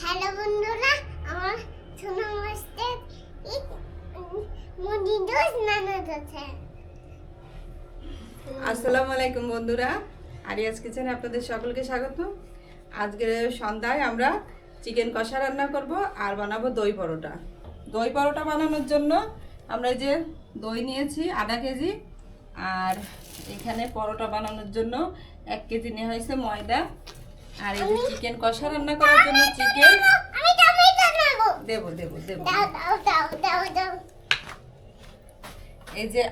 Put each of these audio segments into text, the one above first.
Hello বন্ধুরা, আমার সোনা মাস্টার মুদি দোষ নানা আছে। আসসালামু আলাইকুম বন্ধুরা, আরিয়াজ কিচেনে আপনাদের সকলকে স্বাগত। আজকে সন্ধ্যায় আমরা চিকেন কষা রান্না করব আর বানাবো দই পরোটা। দই পরোটা বানানোর জন্য আমরা এই যে দই নিয়েছি আধা কেজি, আর এখানে পরোটা বানানোর জন্য 1 কেজি নেওয়া হয়েছে ময়দা। আর এই যে চিকেন কষা রান্না করার জন্য চিকেন আমি টমেটো নেব। দেবো দেবো দেবো দাও দাও দাও দাও দাও। এই যে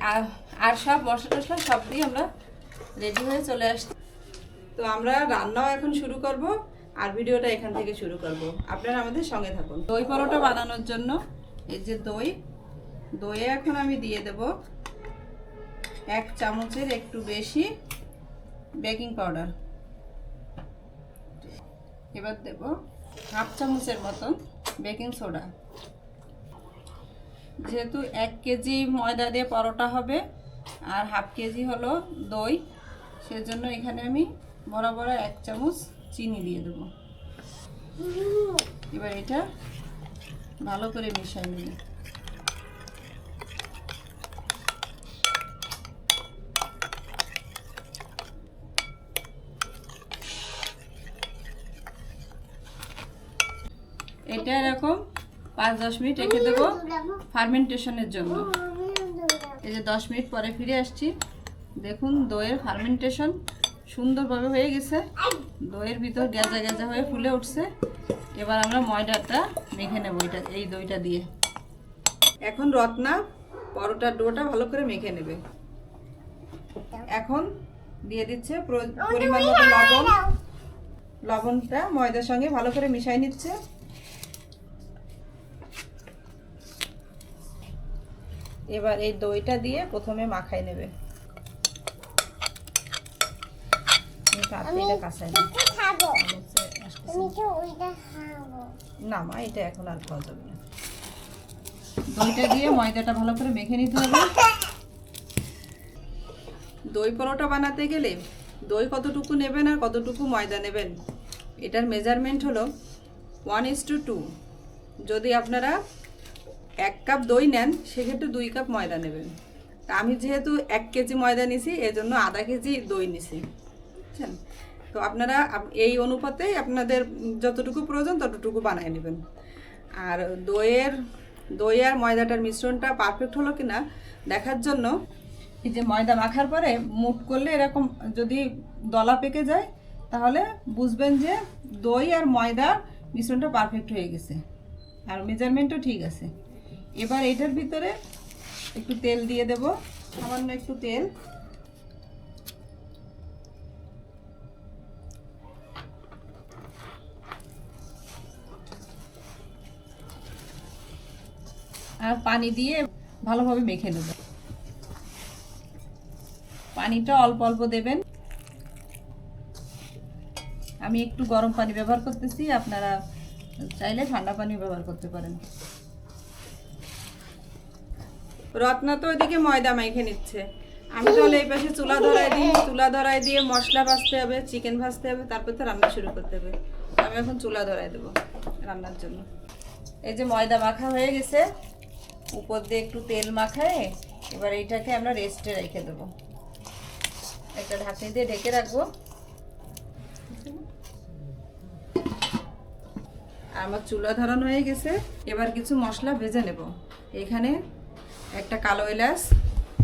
আর সব মশলা টশলা সব দিয়ে আমরা রেডি হয়ে চলে আসছি। তো আমরা রান্নাও এখন শুরু করব আর ভিডিওটা এখান থেকে শুরু করব, আপনারা আমাদের সঙ্গে থাকুন। দই পরোটা বানানোর জন্য এই যে দইয়ে এখন আমি দিয়ে দেব 1 চামচের একটু বেশি বেকিং পাউডার। এবার দেব 1/2 চামচের মতন বেকিং সোডা। যেহেতু 1 কেজি ময়দা দিয়ে পরোটা হবে আর 1/2 কেজি হলো দই, সেজন্য এখানে আমি বরাবর 1 চামচ চিনি দিয়ে দেবো। এবার এটা ভালো করে মিশিয়ে নিই। এটা এরকম 5-10 মিনিট রেখে দেবো ফার্মেন্টেশনের জন্য। এই যে 10 মিনিট পরে ফিরে আসছি, দেখুন দইয়ের ফার্মেন্টেশন সুন্দরভাবে হয়ে গেছে, দইয়ের ভিতর গেজা গেজা হয়ে ফুলে উঠছে। এবার আমরা ময়দাটা মেখে নেব এই দইটা দিয়ে। এখন রত্না পরোটার ডোটা ভালো করে মেখে নেবে। এখন দিয়ে দিচ্ছে পরিমাণ মতো লবণটা ময়দার সঙ্গে ভালো করে মিশাই নিচ্ছে। এবার এই দইটা দিয়ে প্রথমে মাখাই নেবে। না মা, এটা এখন আর খাওয়া যাবে না। দইটা দিয়ে ময়দাটা ভালো করে মেখে নিতে হবে। দই পরোটা বানাতে গেলে দই কতটুকু নেবেন আর কতটুকু ময়দা নেবেন, এটার মেজারমেন্ট হলো 1:2। যদি আপনারা 1 কাপ দই নেন সেক্ষেত্রে 2 কাপ ময়দা নেবেন। তা আমি যেহেতু 1 কেজি ময়দা নিছি, এজন্য আধা কেজি দই নিছি, বুঝছেন? তো আপনারা এই অনুপাতেই আপনাদের যতটুকু প্রয়োজন ততটুকু বানিয়ে নেবেন। আর দই আর ময়দাটার মিশ্রণটা পারফেক্ট হলো কিনা দেখার জন্য এই যে ময়দা মাখার পরে মুট করলে এরকম যদি দলা পেকে যায়, তাহলে বুঝবেন যে দই আর ময়দার মিশ্রণটা পারফেক্ট হয়ে গেছে আর মেজারমেন্টও ঠিক আছে। এবার এটার ভিতরে একটু তেল দিয়ে দেব, সামান্য একটু তেল। আর পানি দিয়ে ভালোভাবে মেখে নেব। পানিটা অল্প অল্প দেবেন। আমি একটু গরম পানি ব্যবহার করতেছি, আপনারা চাইলে ঠান্ডা পানি ব্যবহার করতে পারেন। রত্না তো ওইদিকে ময়দা মেখে নিচ্ছে, আমি তাহলে এই পাশে চুলা ধরাই দিয়ে মশলা ভাজতে হবে, চিকেন ভাজতে হবে, তারপর তো রান্না শুরু করতে হবে। আমি এখন চুলা ধরাই দেবো রান্নার জন্য। এই যে ময়দা মাখা হয়ে গেছে, উপর দিয়ে একটু তেল মাখায় এবার এইটাকে আমরা রেস্টে রেখে দেবো। একটা ঢাকনি দিয়ে ঢেকে রাখবো। আমার চুলা ধরানো হয়ে গেছে, এবার কিছু মশলা ভেজে নেব। এখানে একটা কালো এলাচ,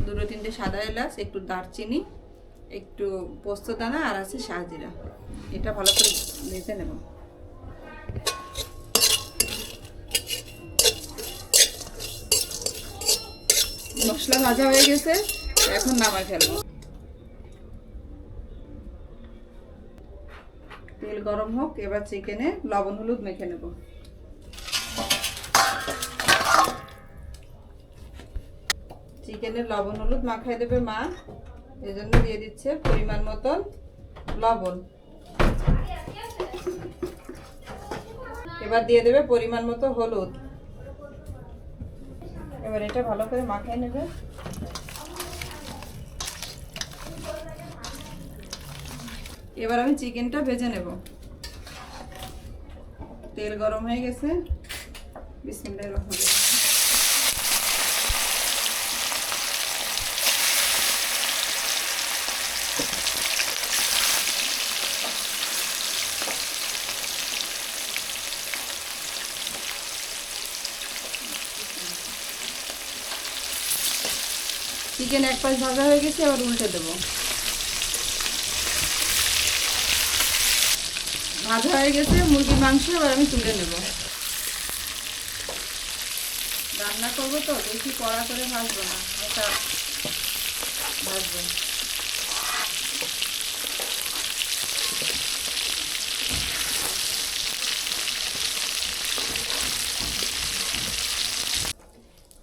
2-3টে সাদা এলাচ, একটু দারচিনি, একটু পোস্তদানা আর আছে শাহজিরা। এটা ভালো করে ভেজে নেব। মশলা ভাজা হয়ে গেছে, এখন নামাই ফেলবো। তেল গরম হোক, এবার চিকেনে লবণ হলুদ মেখে নেব। চিকেনে লবণ হলুদ মাখাই দেবে মা, এজন্য দিয়ে দিচ্ছে পরিমাণ মতন লবণ। এবার দিয়ে দেবে পরিমাণ মতো হলুদ। এবার এটা ভালো করে মাখিয়ে নেবে। এবার আমি চিকেনটা ভেজে নেব। তেল গরম হয়ে গেছে, বিসমিল্লাহির রহমানির রহিম। চিকেন এক পাশ ভাজা হয়ে গেছে, আবার উল্টে দেবো। ভাজা হয়ে গেছে মুরগির মাংস, এবার আমি তুলে নেব। রান্না করবো তো বেশি কড়া করে ভাজবো না, হালকা ভাজবো।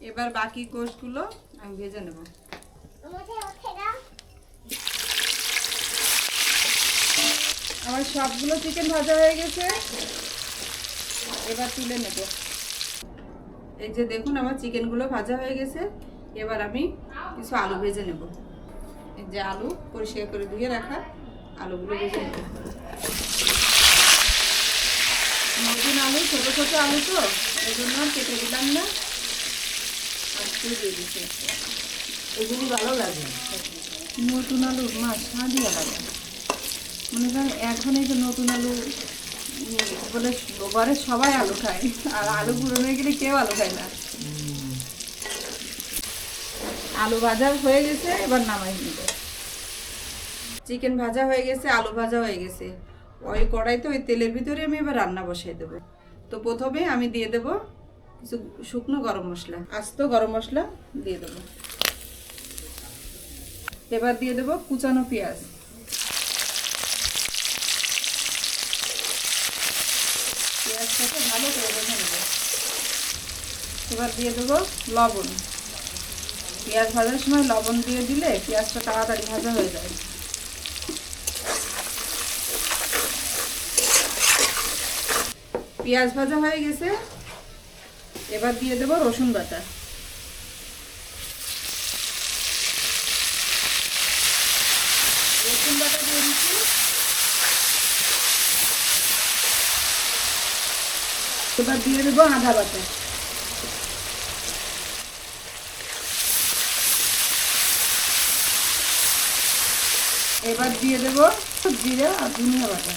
এবার বাকি গোশগুলো আমি ভেজে নেব। আমার সবগুলো চিকেন ভাজা হয়ে গেছে, এবার তুলে নেব। এই যে দেখুন আমার চিকেনগুলো ভাজা হয়ে গেছে, এবার আমি কিছু আলু ভেজে নেব। এই যে আলু পরিষ্কার করে ধুয়ে রাখা আলুগুলো ভেজে নেব। নতুন আলু, ছোটো ছোটো আলু তো এই জন্য আর কেটে দিলাম না, আর দিয়ে দিচ্ছি। এগুলি ভালো লাগে, নতুন আলুর মাছ স্বাদই আলাদা। মনে করেন এখন এই যে নতুন আলু বলে ঘরে সবাই আলু খায়, আর আলু পুরনো হয়ে গেলে কেউ আলু খায় না। আলু ভাজা হয়ে গেছে, এবার নামাই নিব। চিকেন ভাজা হয়ে গেছে, আলু ভাজা হয়ে গেছে। ওই কড়াইতে ওই তেলের ভিতরে আমি এবার রান্না বসাই দেবো। তো প্রথমে আমি দিয়ে দেব কিছু শুকনো গরম মশলা, আস্ত গরম মশলা দিয়ে দেবো। এবার দিয়ে দেবো কুচানো পেঁয়াজ, পেঁয়াজটাকে ভালো করে ভেজে নেব। এবার দিয়ে দেবো লবণ। পেঁয়াজ ভাজার সময় লবণ দিয়ে দিলে পেঁয়াজটা তাড়াতাড়ি ভাজা হয়ে যায়। পেঁয়াজ ভাজা হয়ে গেছে, এবার দিয়ে দেবো রসুন বাটা। রসুন বাটা দিয়ে দিচ্ছি। এবার দিয়ে দেবো আদা বাটা। এবার দিয়ে দেবো জিরা আর ধনিয়া বাটা।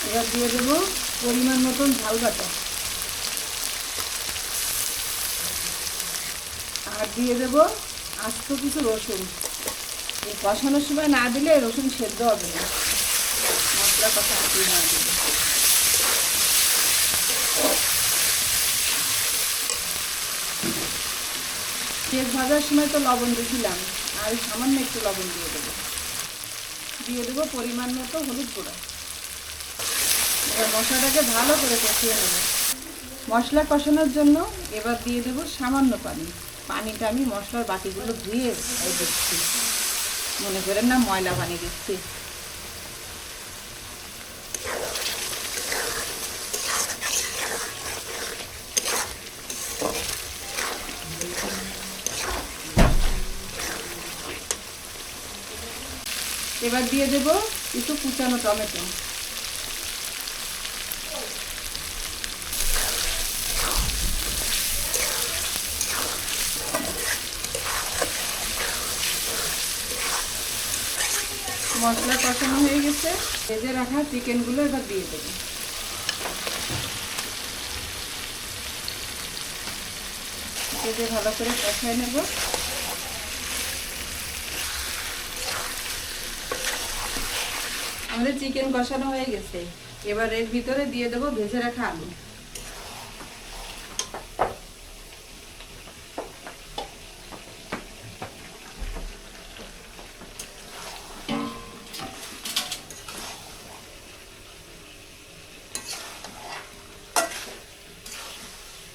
এবার দিয়ে দেবো পরিমাণ মতন ঝাল বাটা, আর দিয়ে দেবো আস্ত কিছু রসুন। এই কষানোর সময় না দিলে রসুন সেদ্ধ হবে না, মশলা কষানো না দিলে। পেঁয়াজ ভাজার সময় তো লবণ দিয়েছিলাম, আর সামান্য একটু লবণ দিয়ে দেবো। দিয়ে দেবো পরিমাণ মতো হলুদ গুঁড়ো। এবার মশলাটাকে ভালো করে কষিয়ে নেব। মশলা কষানোর জন্য এবার দিয়ে দেবো সামান্য পানি। পানিটা আমি মশলার বাটিগুলো ধুয়ে দিচ্ছি, মনে করেন না ময়লা পানি দিচ্ছি। এবার দিয়ে দেবো একটু কুচানো টমেটো। মশলা কষানো হয়ে গেছে, ভেজে রাখা চিকেনগুলো এবার দিয়ে দেবো। ভেজে ভালো করে কষাই নেব। আমাদের চিকেন কষানো হয়ে গেছে, এবার এর ভিতরে দিয়ে দেবো ভেজে রাখা আলু।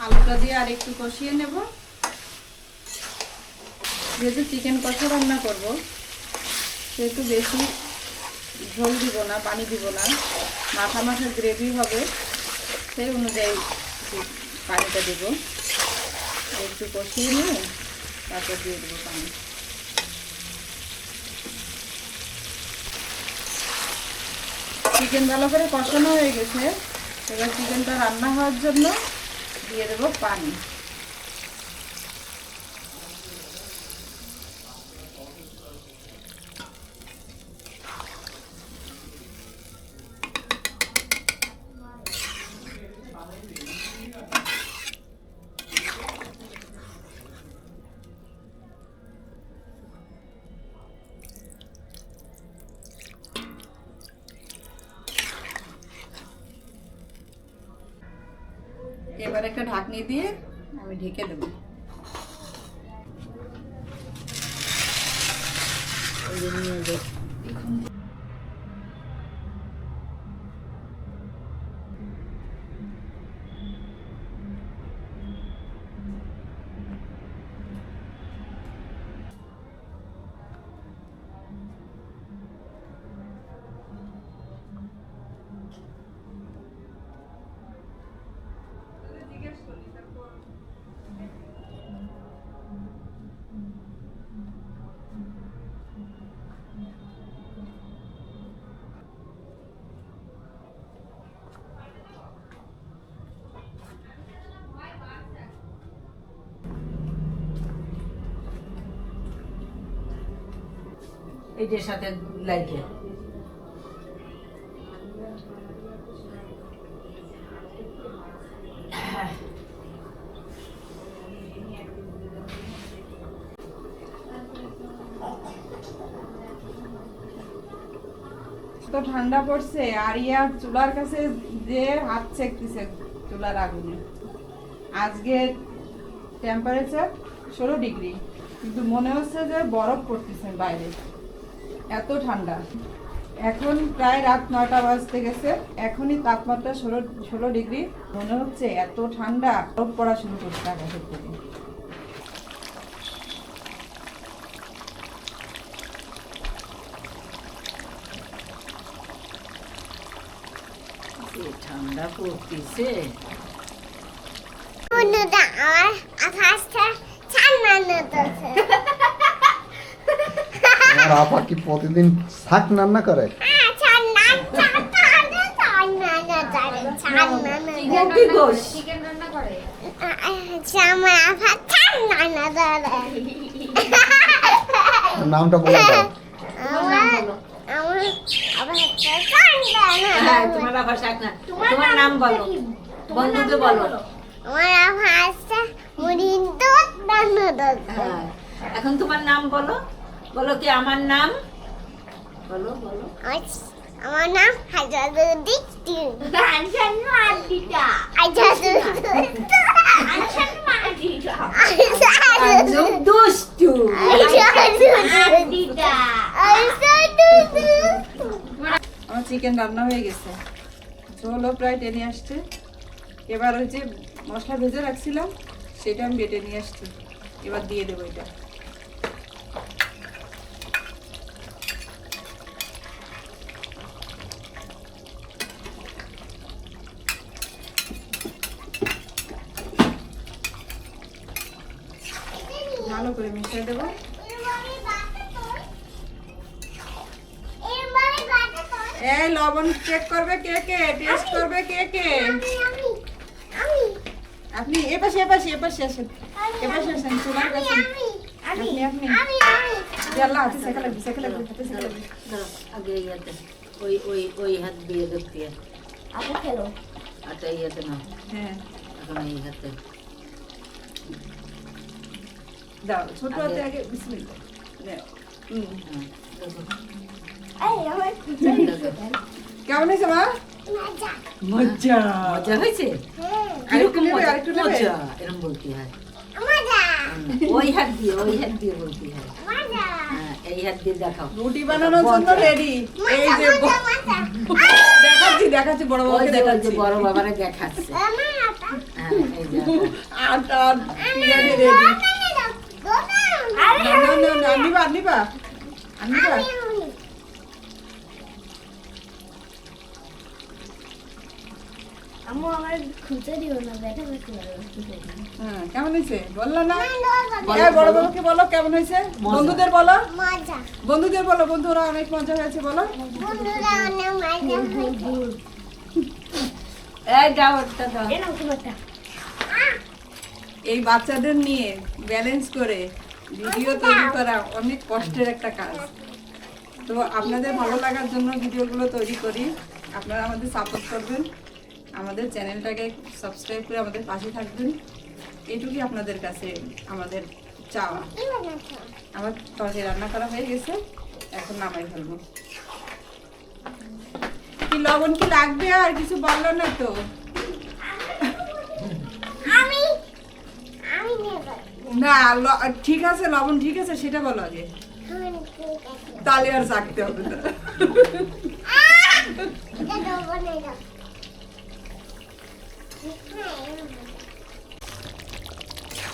আলুটা দিয়ে আর একটু কষিয়ে নেব। যেহেতু চিকেন কষা রান্না করব, সেহেতু বেশি ঝোল দিব না, পানি দিব না, মাখা মাখা গ্রেভি হবে, সেই অনুযায়ী পানিটা দেব। একটু কষিয়ে নিয়ে তারপর দিয়ে দেবো পানি। চিকেন ভালো করে কষানো হয়ে গেছে। এবার চিকেনটা রান্না হওয়ার জন্য দিয়ে দেবো পানি। এবার একটা ঢাকনি দিয়ে আমি ঢেকে দেবো। এইটার সাথে লাগে তো ঠান্ডা পড়ছে আর ইয়ার চুলার কাছে যে হাত সেকতেছে চুলার আগুনে। আজকে টেম্পারেচার 16 ডিগ্রি, কিন্তু মনে হচ্ছে যে বরফ পড়তেছে বাইরে, এত ঠান্ডা। এখন প্রায় রাত 9টা বাজতে গেছে, এখনই তাপমাত্রা 16 ডিগ্রি। মনে হচ্ছে এত ঠান্ডা, বরফ পড়া শুরু করছে আকাশের থেকে। ঠান্ডা পড়তেছে। বন্ধুরা আমার আভাসটা ঠান্ডা নদছে। আমার আপা কি প্রতিদিন শাক রান্না করে? ঠান্ডা ঠান্ডা ঠান্ডা কি গোশ? আমার আভা ঠান্ডা নদরে। নামটা বলে দাও। আমার আভাসটা ঠান্ডা হ্যাঁ, নদরে। তোমার আবার শাক না। তোমার নাম বলো, বন্ধুকে বলো। আমার আভাসটা মুড়ির দুধ নদরে। হ্যাঁ, এখন তোমার নাম বলো। বলো কি আমার নাম? বলো বলো। আমার নাম হাজারুদ্দিন। আনসান মাদিটা। আনসান মাদিটা। আজব দুষ্টু। আমার চিকেন রান্না হয়ে গেছে, ঝোলও প্রায় টেনে আসছে। এবার ওই যে মশলা ভেজে রাখছিলাম সেটা আমি বেটে নিয়ে আসছি, এবার দিয়ে দেবো এটা। ভালো করে মিশিয়ে দেবো। এই লবণ চেক করবে কে কে, টেস্ট করবে কে কে? আপনি এপাশে এপাশে এপাশে আসেন, এপাশে আসেন, চুলার কাছে। আপনি আপনি জাল্লা হাতে সেকা লাগবে, সেকা লাগবে, হাতে সেকা লাগবে। দাঁড়াও, আগে ইয়াতে ওই ওই ওই হাত দিয়ে দেখতে। আপু খেলো। আচ্ছা ইয়াতে না, হ্যাঁ এখন এই হাতে। দাও, ছোট হাতে আগে বিসমিল্লাহ। নাও। হ্যাঁ, দেখো। কেমন হয়েছে মা? মজা মজা হয়েছে? আরেকটু কিরকম নেবে, মজা? আরেকটু নেবে? মজা, এরম বলতে হয়। ওই হাত দিয়ে বলতে হয়। হ্যাঁ, এই হাত দিয়ে দেখাও। রুটি বানানোর জন্য মজা। রেডি। এই যে দেখাচ্ছি দেখাচ্ছি, বড় ওই বড়কে যে দেখাচ্ছি। বড় বাবারা দেখাচ্ছে। হ্যাঁ, এই যে আটা পিয়াজি রেডি। না নিবা নিবা নিবা। আম্মু আমার খুঁজে দিও না ব্যাটা করতে পারো হ্যাঁ কেমন হয়েছে বললা না বলো, এই বড় বলো। বাবুকে বলো কেমন হয়েছে মজা। বন্ধুদের বলো মজা বন্ধুদের বলো বন্ধুরা অনেক মজা হয়েছে বলো বন্ধুরা অনেক মজা হয়েছে এই দাও একটা দাও এরকম তোমারটা এই বাচ্চাদের নিয়ে ব্যালেন্স করে ভিডিও তৈরি করা অনেক কষ্টের একটা কাজ তো আপনাদের ভালো লাগার জন্য ভিডিওগুলো তৈরি করি আপনারা আমাদের সাপোর্ট করবেন আমাদের চ্যানেলটাকে সাবস্ক্রাইব করে আমাদের পাশে থাকবেন এইটুকুই আপনাদের কাছে আমাদের চাওয়া কি বানাচ্ছো আমার তরকারি রান্না করা হয়ে গেছে এখন নামাই ফেলবো কি লবণ কি লাগবে আর কিছু বললো না তো আমি আমি নেব না ঠিক আছে লবণ ঠিক আছে সেটা বলো আগে আমি ঠিক আছে তাহলে আর চাকতে হবে না এটা দেবো না এটা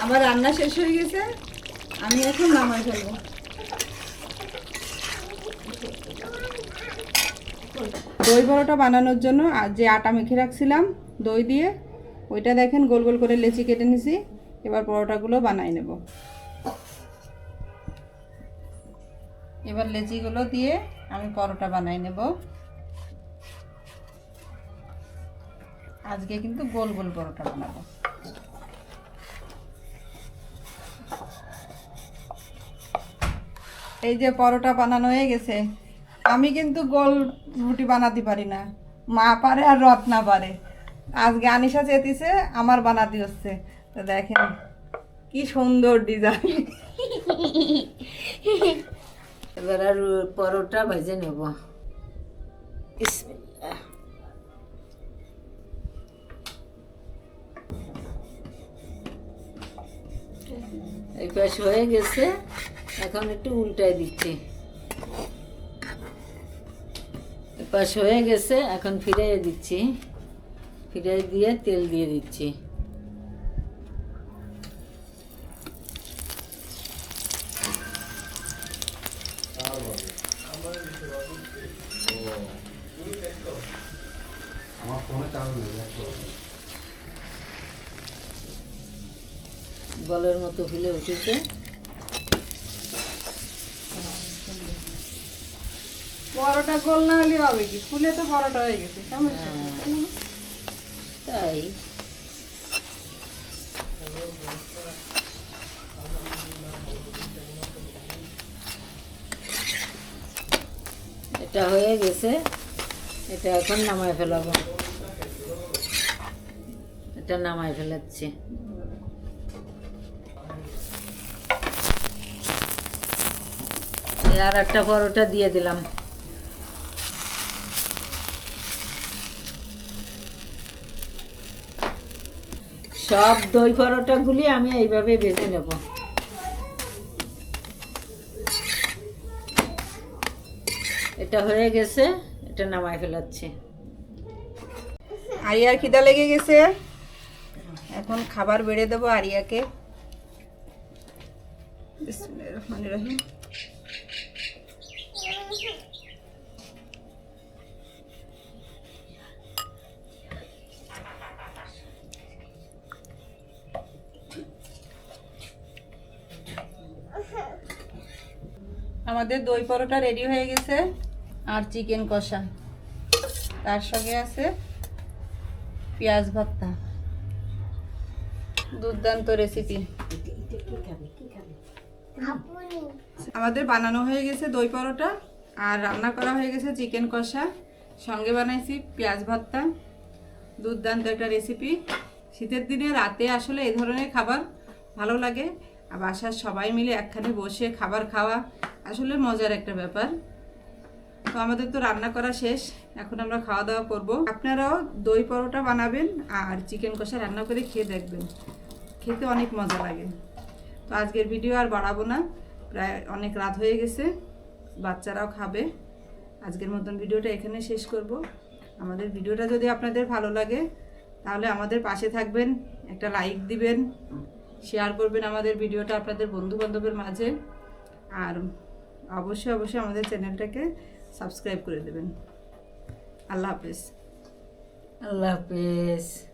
আমার রান্না শেষ হয়ে গেছে আমি এখন নামাই ফেলবো দই বড়াটা বানানোর জন্য আর যে আটা মেখে রাখছিলাম দই দিয়ে ওইটা দেখেন গোল গোল করে লেচি কেটে নিছি এবার পরোটাগুলো বানাই নেব এবার লেচিগুলো দিয়ে আমি পরোটা বানাই নেব আজকে কিন্তু গোল গোল পরোটা বানাবো এই যে পরোটা বানানো হয়ে গেছে আমি কিন্তু গোল রুটি বানাতে পারি না মা পারে আর রত্না পারে আজকে আনিশা চেতিছে আমার বানাতে হচ্ছে তো দেখেন কি সুন্দর ডিজাইন এবার আর পরোটা ভেজে নেব বিসমিল্লাহ। এই পাশ হয়ে গেছে এখন একটু উল্টাই দিচ্ছি এই পাশ হয়ে গেছে এখন ফিরিয়ে দিচ্ছি ফিরিয়ে দিয়ে তেল দিয়ে দিচ্ছি বলের মতো ফুলে উঠেছে পরোটা গোল না হলে হবে কি ফুলে তো পরোটা হয়ে গেছে সমস্যা কি? তাই এটা হয়ে গেছে এটা এখন নামায় ফেলাবো এটা নামায় ফেলাচ্ছি আর একটা পরোটা দিয়ে দিলাম সব দই পরোটাগুলি আমি এইভাবে ভেজে নেব এটা হয়ে গেছে এটা নামায় ফেলাচ্ছি আরিয়ার খিদা লেগে গেছে এখন খাবার বেড়ে দেবো আরিয়াকে বিসমিল্লাহির রহমানির রহিম আমাদের দই পরোটা রেডি হয়ে গেছে আর চিকেন কষা তার সঙ্গে আছে পেঁয়াজ ভর্তা দুর্দান্ত রেসিপি আপনি আমাদের বানানো হয়ে গেছে দই পরোটা আর রান্না করা হয়ে গেছে চিকেন কষা সঙ্গে বানাইছি পেঁয়াজ ভর্তা দুর্দান্ত একটা রেসিপি শীতের দিনে রাতে আসলে এই ধরনের খাবার ভালো লাগে আর বাসার সবাই মিলে একখানে বসে খাবার খাওয়া আসলে মজার একটা ব্যাপার তো আমাদের তো রান্না করা শেষ এখন আমরা খাওয়া দাওয়া করব আপনারাও দই পরোটা বানাবেন আর চিকেন কষা রান্না করে খেয়ে দেখবেন খেতে অনেক মজা লাগে তো আজকের ভিডিও আর বাড়াবো না প্রায় অনেক রাত হয়ে গেছে বাচ্চারাও খাবে আজকের মতন ভিডিওটা এখানে শেষ করব আমাদের ভিডিওটা যদি আপনাদের ভালো লাগে তাহলে আমাদের পাশে থাকবেন একটা লাইক দিবেন শেয়ার করবেন আমাদের ভিডিওটা আপনাদের বন্ধু বান্ধবের মাঝে আর অবশ্যই অবশ্যই আমাদের চ্যানেলটাকে সাবস্ক্রাইব করে দেবেন আল্লাহ হাফেজ আল্লাহ হাফেজ।